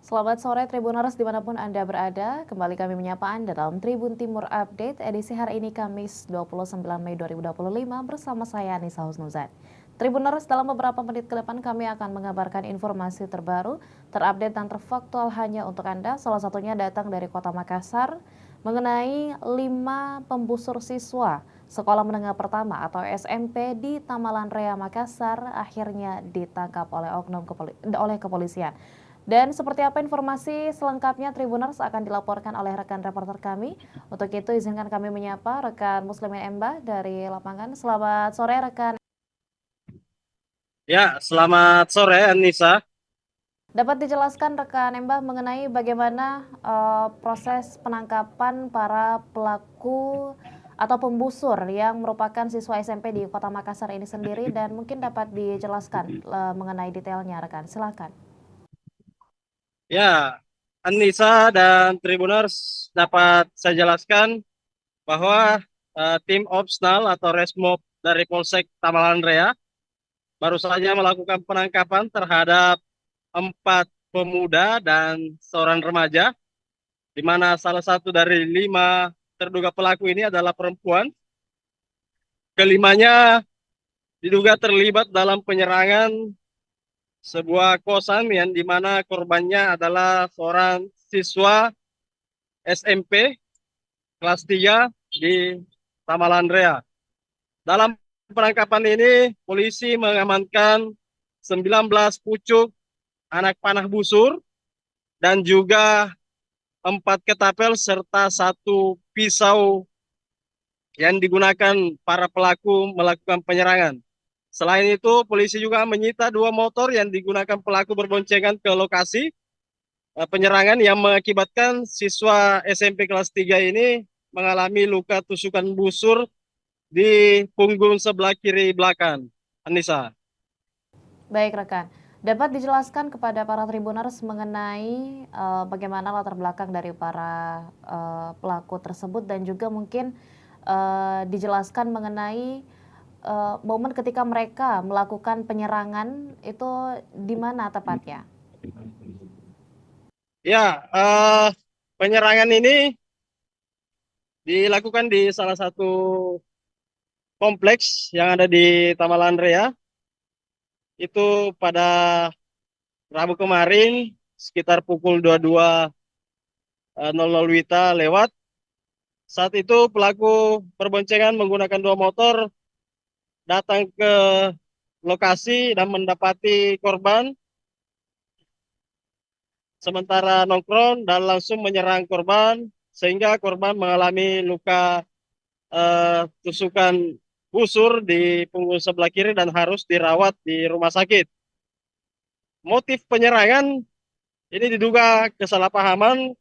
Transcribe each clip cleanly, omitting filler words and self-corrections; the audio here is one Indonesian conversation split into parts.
Selamat sore Tribuners dimanapun Anda berada. Kembali kami menyapa Anda dalam Tribun Timur Update edisi hari ini Kamis 29 Mei 2025 bersama saya Anissa Husnuzan. Tribuners, dalam beberapa menit ke depan kami akan mengabarkan informasi terbaru, terupdate dan terfaktual hanya untuk Anda. Salah satunya datang dari Kota Makassar mengenai 5 pembusur siswa Sekolah Menengah Pertama atau SMP di Tamalan Rea Makassar akhirnya ditangkap oleh oleh kepolisian. Dan seperti apa informasi selengkapnya Tribuners akan dilaporkan oleh rekan reporter kami. Untuk itu izinkan kami menyapa rekan Muslimin Embah dari lapangan. Selamat sore rekan. Ya, selamat sore Anissa. Dapat dijelaskan rekan Embah mengenai bagaimana proses penangkapan para pelaku atau pembusur yang merupakan siswa SMP di Kota Makassar ini sendiri dan mungkin dapat dijelaskan mengenai detailnya rekan. Silakan. Ya, Anissa dan Tribuners dapat saya jelaskan bahwa tim Opsnal atau Resmob dari Polsek Tamalan Rea baru saja melakukan penangkapan terhadap 4 pemuda dan seorang remaja, di mana salah satu dari 5 terduga pelaku ini adalah perempuan. Kelimanya diduga terlibat dalam penyerangan sebuah kosan yang di mana korbannya adalah seorang siswa SMP kelas 3 di Tamalan Rea. Dalam penangkapan ini, polisi mengamankan 19 pucuk anak panah busur dan juga 4 ketapel serta 1 pisau yang digunakan para pelaku melakukan penyerangan. Selain itu, polisi juga menyita 2 motor yang digunakan pelaku berboncengan ke lokasi penyerangan yang mengakibatkan siswa SMP kelas 3 ini mengalami luka tusukan busur di punggung sebelah kiri belakang. Anissa. Baik rekan, dapat dijelaskan kepada para tribuners mengenai bagaimana latar belakang dari para pelaku tersebut dan juga mungkin dijelaskan mengenai momen ketika mereka melakukan penyerangan itu di mana tepatnya? Ya, penyerangan ini dilakukan di salah satu kompleks yang ada di Tamalan Rea. Itu pada Rabu kemarin sekitar pukul 22.00 WITA lewat. Saat itu pelaku berboncengan menggunakan 2 motor datang ke lokasi dan mendapati korban, sementara nongkrong dan langsung menyerang korban sehingga korban mengalami luka tusukan busur di punggung sebelah kiri dan harus dirawat di rumah sakit. Motif penyerangan ini diduga kesalahpahaman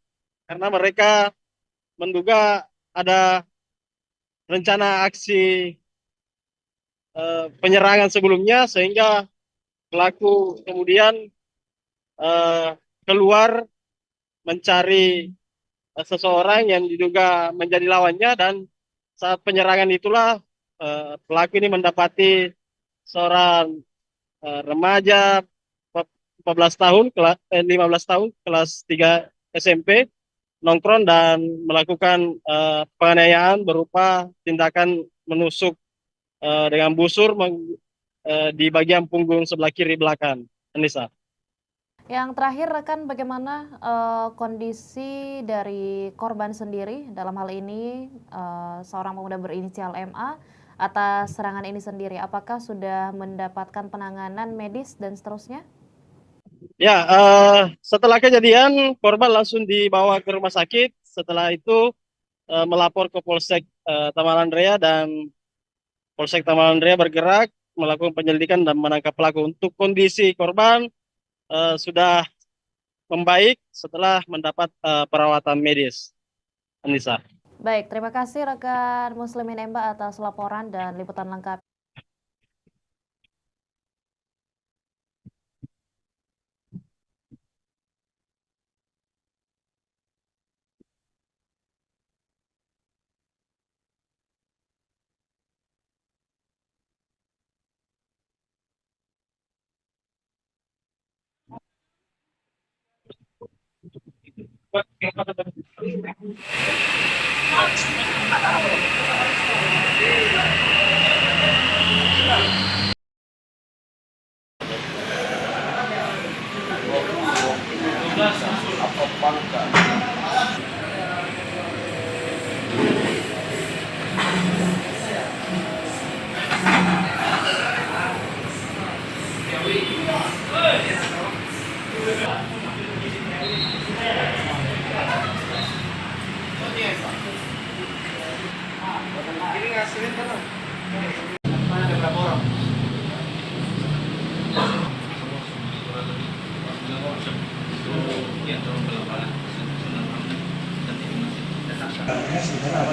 karena mereka menduga ada rencana aksi penyerangan sebelumnya sehingga pelaku kemudian eh, keluar mencari seseorang yang diduga menjadi lawannya, dan saat penyerangan itulah pelaku ini mendapati seorang remaja 14 tahun, 15 tahun, kelas 3 SMP, nongkrong dan melakukan penganiayaan berupa tindakan menusuk dengan busur di bagian punggung sebelah kiri belakang. Anissa. Yang terakhir rekan, bagaimana kondisi dari korban sendiri dalam hal ini seorang pemuda berinisial MA atas serangan ini sendiri, apakah sudah mendapatkan penanganan medis dan seterusnya? Ya, setelah kejadian korban langsung dibawa ke rumah sakit. Setelah itu melapor ke Polsek Tamalan Rea, dan Polsek Tamalan Rea bergerak melakukan penyelidikan dan menangkap pelaku. Untuk kondisi korban sudah membaik setelah mendapat perawatan medis. Anissa. Baik, terima kasih rekan Muslimin Emba atas laporan dan liputan lengkap.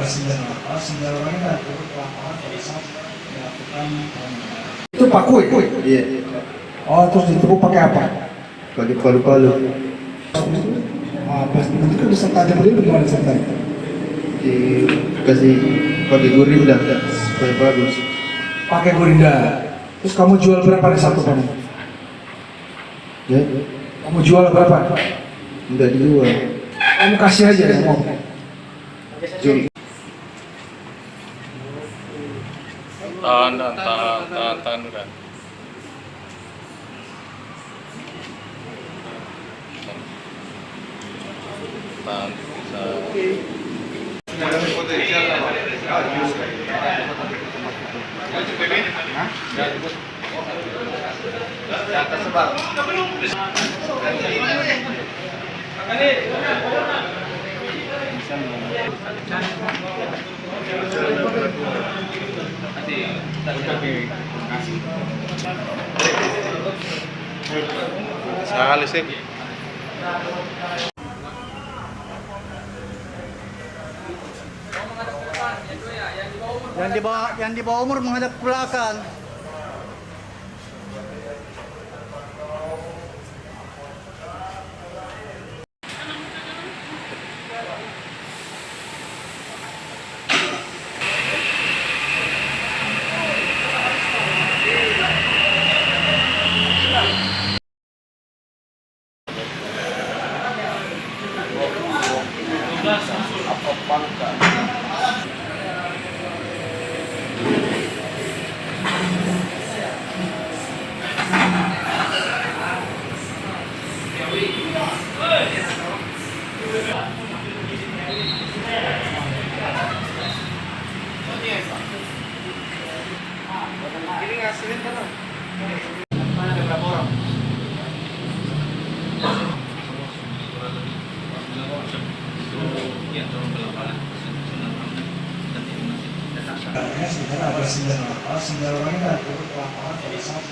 Sebenarnya ada 9 orang yang turut laporan pada saat melakukan itu Pak Kuy? Iya, Oh, terus ditepuk pakai apa? pakai palu-palu. Ah, pas nanti kan bisa tajam dulu gimana ceritanya? Dikasih pakai gurinda supaya bagus. Pakai gurinda. Terus kamu jual berapa nih satu kamu? Ya, Kamu jual berapa? enggak dijual. Kamu kasih aja yang mau. Curi. Tahan dulu kan. Tahan, sekali sih. Yang di bawah umur menghadap ke belakang. Sebenarnya ada 9 orang yang turut laporan pada saat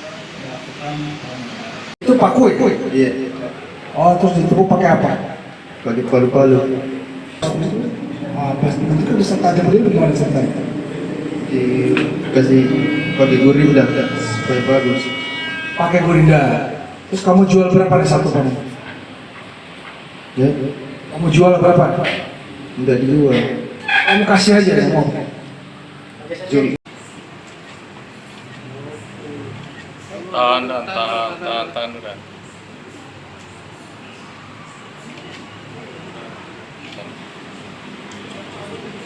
melakukan itu Pak Kuy? Iya, Oh, terus ditepuk pakai apa? pakai palu-palu. Ah, pas nanti kan bisa tajam dulu gimana ceritanya? Dikasih pakai gurinda supaya bagus. Pakai gurinda. Terus kamu jual berapa nih satu kamu? Ya, Kamu jual berapa? enggak dijual. Kamu kasih aja yang mau. Curi. Tahan dulu kan.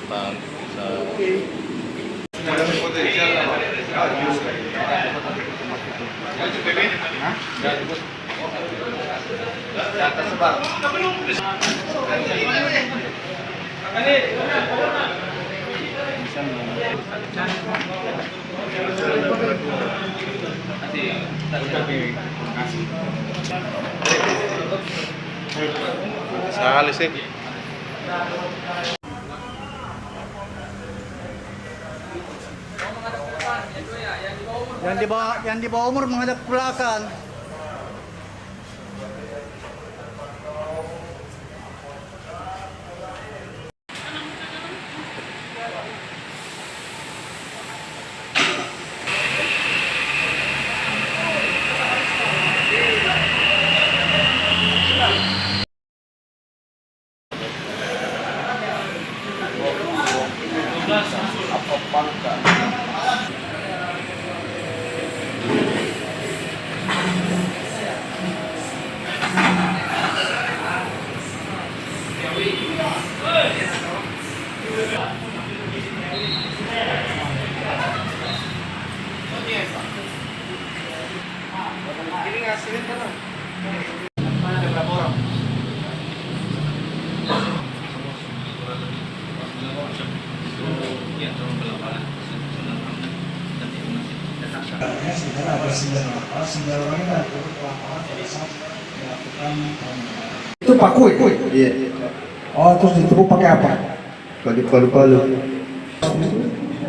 Tahan, sekali sih. Yang di bawah umur menghadap ke belakang. Katanya sebenarnya ada 9 lapas, 9 orang ini ada turut laporan pada saat melakukan penganiayaan. Itu paku ya? Iya. Oh, terus ditepuk pakai apa? Pakai palu-palu.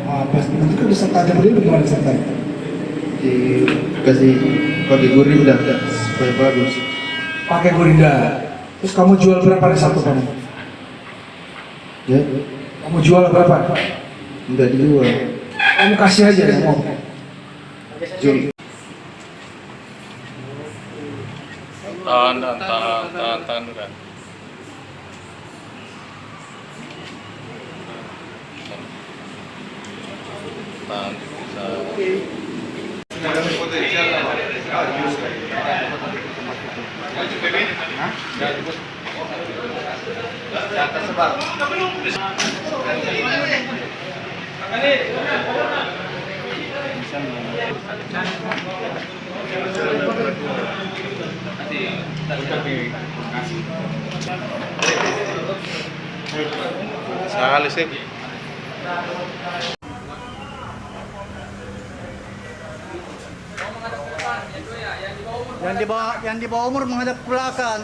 Pas nanti kan bisa tajam dulu gimana ceritanya? Dikasih pakai gurinda supaya bagus. Pakai gurinda. Terus kamu jual berapa nih satu kamu? Ya, Kamu jual berapa? enggak dijual. Kamu kasih aja yang mau. Jual. Tahan dulu kan. Tahan, bisa. Sekali sih. Yang di bawah umur menghadap ke belakang.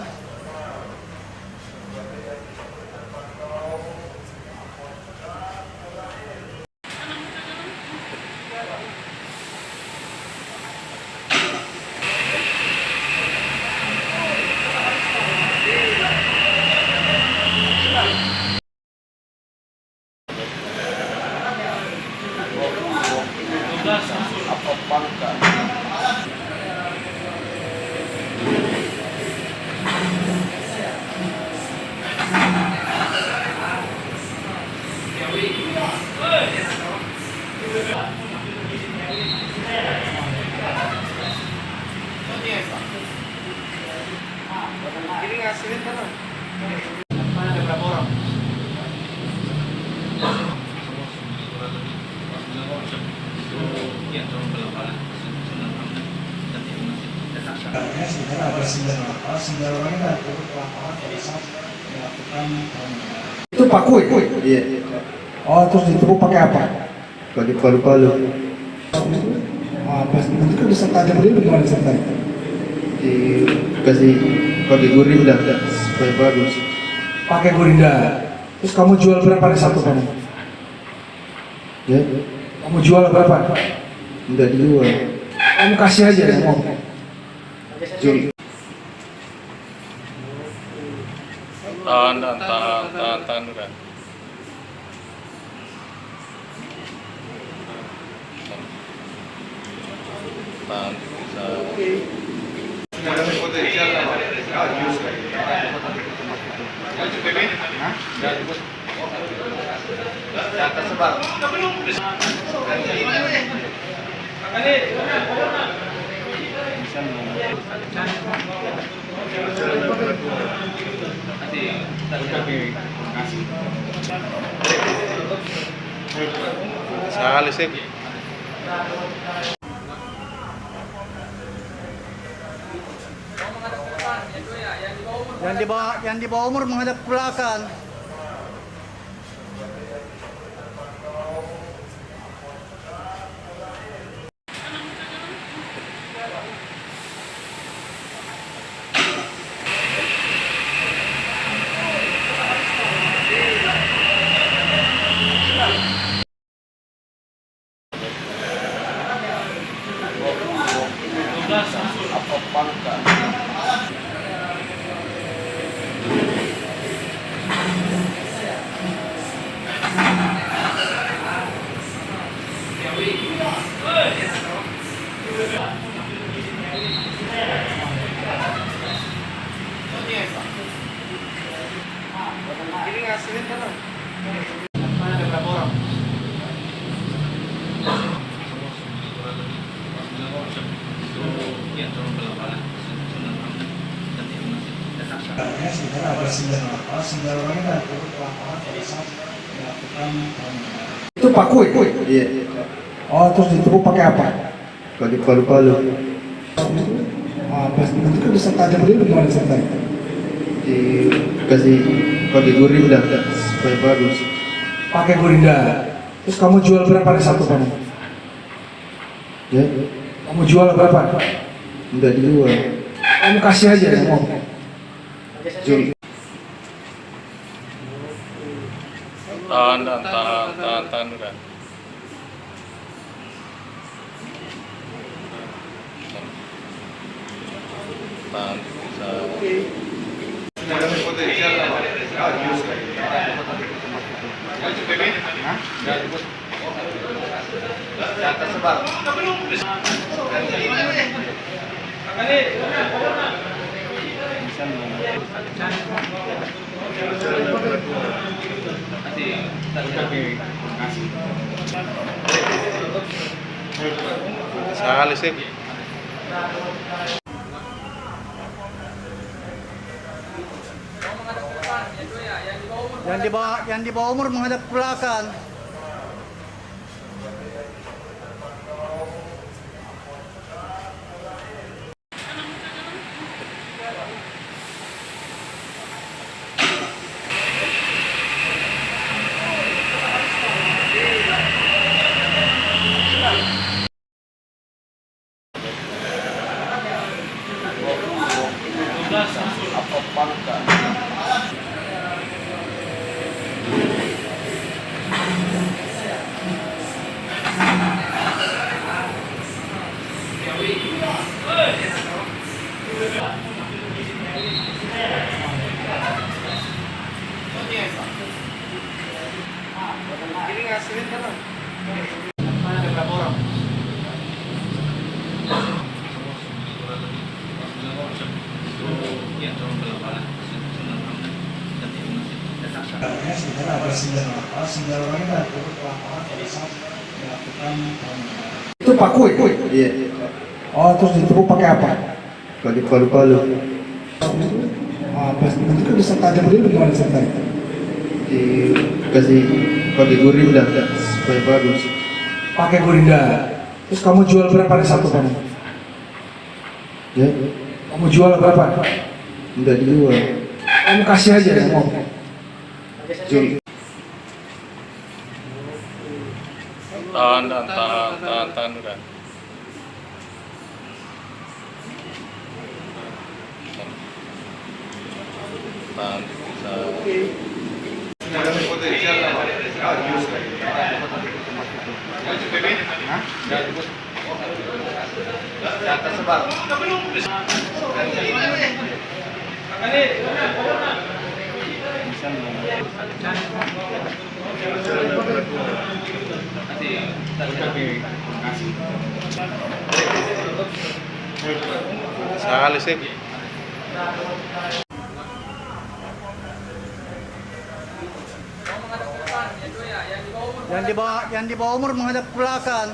Katanya sebenarnya ada 9 lapas, 9 orang ini ada turut laporan pada saat melakukan penganiayaan. Itu paku ya? Iya. Oh, terus ditepuk pakai apa? Pakai palu-palu. Pas nanti kan bisa tajam dulu gimana ceritanya? Dikasih pakai gurinda supaya bagus. Pakai gurinda. Terus kamu jual berapa nih satu kamu? Ya, Kamu jual berapa? enggak dijual. Kamu kasih aja yang mau. Jual. Tahan dulu kan. Tahan, bisa. Sekali sih. Yang di bawah umur menghadap ke belakang. Katanya sebenarnya ada 9 lapas, 9 orang ini ada turut laporan pada saat melakukan penganiayaan. Itu paku ya? Iya. Oh, terus ditepuk pakai apa? Pakai palu-palu. Pas nanti kan bisa tajam dulu gimana ceritanya? Dikasih pakai gurinda supaya bagus. Pakai gurinda. Terus kamu jual berapa nih satu kamu? Ya, Kamu jual berapa? enggak dijual. Kamu kasih aja yang mau. Curi. Tahan udah. Tahan, sekali sih. Yang di bawah umur menghadap ke belakang. Sebenarnya ada 9 lapas, 9 orang ini ada turut laporan pada saat melakukan penganiayaan. Itu paku ya? Iya, Oh, terus ditepuk pakai apa? pakai palu-palu. Pas nanti kan bisa tajam dulu gimana ceritanya? Dikasih pakai gurinda supaya bagus. Pakai gurinda. Terus kamu jual berapa nih satu kamu? Ya, Kamu jual berapa? enggak dijual. Kamu kasih aja yang mau. Curi. Tahan udah. Tahan, sekali sih. Yang di bawah umur menghadap ke belakang.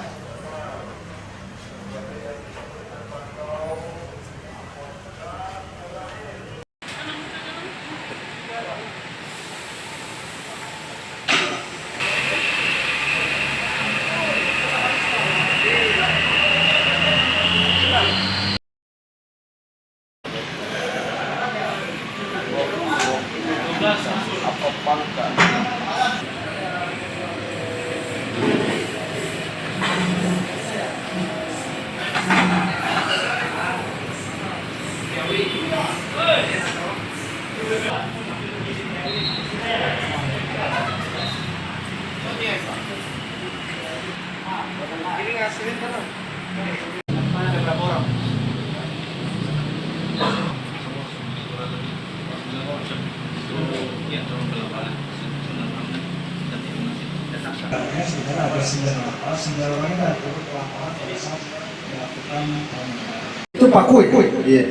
Sebenarnya ada 9 lapas, 9 orang ini ada turut laporan pada saat melakukan penganiayaan. Itu paku ya? Iya,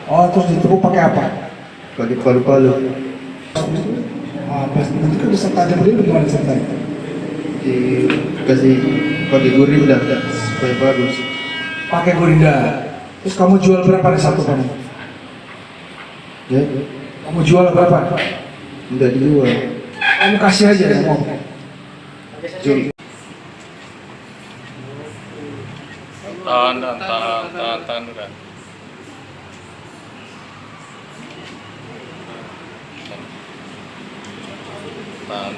Oh, terus ditepuk pakai apa? pakai palu-palu. Pas nanti kan bisa tajam dulu gimana ceritanya? Dikasih pakai gurinda supaya bagus. Pakai gurinda. Terus kamu jual berapa nih satu kamu? Ya, Kamu jual berapa? enggak dijual. Kamu kasih aja yang mau. Curi. Tahan udah. Tahan,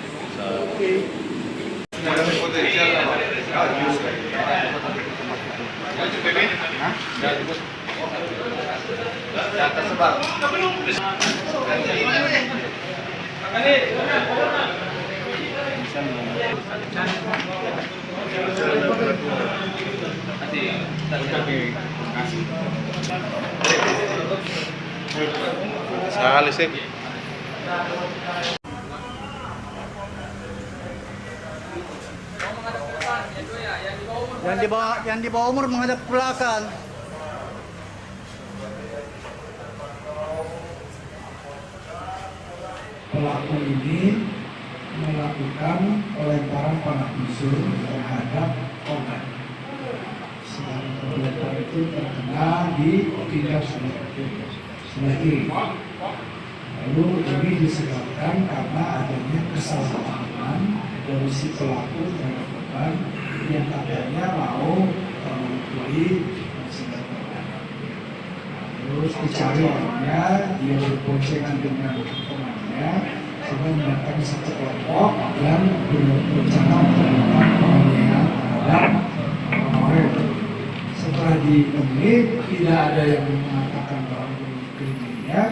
Sekali sih. Yang di bawah umur menghadap ke belakang. Pelaku ini melakukan pelemparan panah busur terhadap korban. Sedang pelempar itu terkena di pinggang sebelah kiri. Lalu ini disebabkan karena adanya kesalahpahaman dari si pelaku terhadap korban yang katanya mau memukuli senjata korban. Terus dicari orangnya, dia berboncengan dengan temannya, sehingga mendatangi satu kelompok dan berencana melakukan penganiayaan terhadap orang. Setelah ditemui, tidak ada yang mengatakan bahwa dirinya,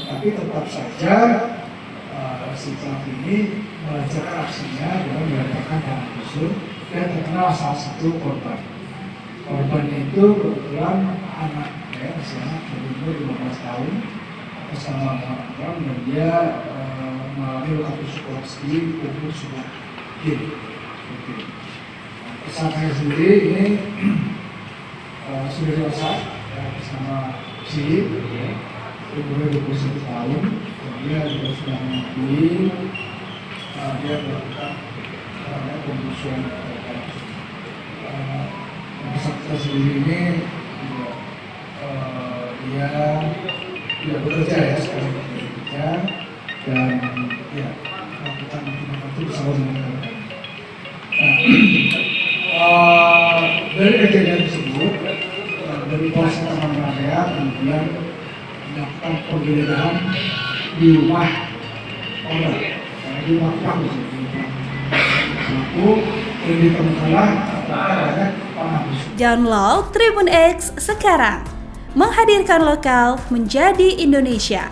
tapi tetap saja si pelaku ini melancarkan aksinya dengan melemparkan panah busur dan terkenal salah satu korban. Korbannya itu kebetulan anak masih anak berumur 15 tahun bersama orang dan dia mengalami luka tusuk keras di tubuh sebelah kiri. Tersangkanya sendiri ini sudah dewasa bersama si umurnya 21 tahun. Dia juga sudah mengakui dia melakukan pembusuhan terhadap tersangka sendiri ini juga dia tidak bekerja ya, sekarang bekerja dan ya melakukan tindakan itu bersama dengan dari kejadian tersebut dari Polsek Taman Raya kemudian melakukan penggeledahan di rumah korban, di rumah pelaku dan ditemukanlah banyak panah busur. Download Tribun X sekarang, menghadirkan lokal menjadi Indonesia.